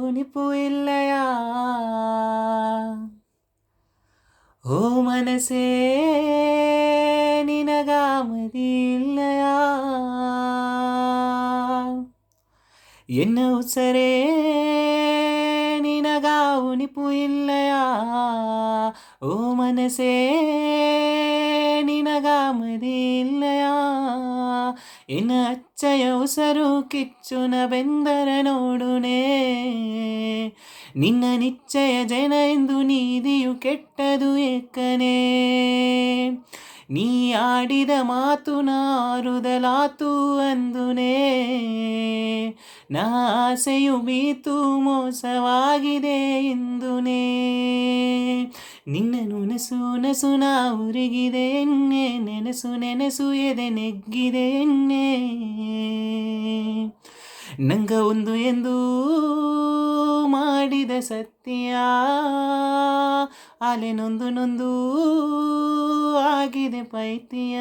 ಉನಿಪು ಇಲ್ಲಯ ಓ ಮನಸೇ ನಿನಗಾಮದಿ ಇಲ್ಲಯ ಎನ್ನ ಉಸರೇ ನಿನಗಾ ಉನಿಪು ಇಲ್ಲಯ ಓ ಮನಸೇ ನಿನಗಾಮದಿ ಇಲ್ಲಯ ಎನ್ನ ಅಚ್ಚಯ ಉಸರು ಕಿಚ್ಚುನ ಬೆಂದರ ನೋಡುನೇ ನಿನ್ನ ನಿಶ್ಚಯ ಜನ ಎಂದು ನೀದಿಯು ಕೆಟ್ಟದು ಏಕನೇ ನೀ ಆಡಿದ ಮಾತು ನಾರುದಲಾತು ಅಂದುನೇ ನಾ ಆಸೆಯು ಬೀತು ಮೋಸವಾಗಿದೆ ಇಂದುನೇ ನಿನ್ನ ನಸು ನಸು ನಾ ಉರಿಗಿದೆ ಎನ್ನೆ ನೆನಸು ನೆನಸು ಎದೆ ನೆಗ್ಗಿದೆ ಎನ್ನೆ ನಂಗ ಒಂದು ಎಂದು ಮಾಡಿದ ಸತ್ಯ ಅಲೆ ನೊಂದು ನೊಂದು ಆಗಿದೆ ಪೈತ್ಯ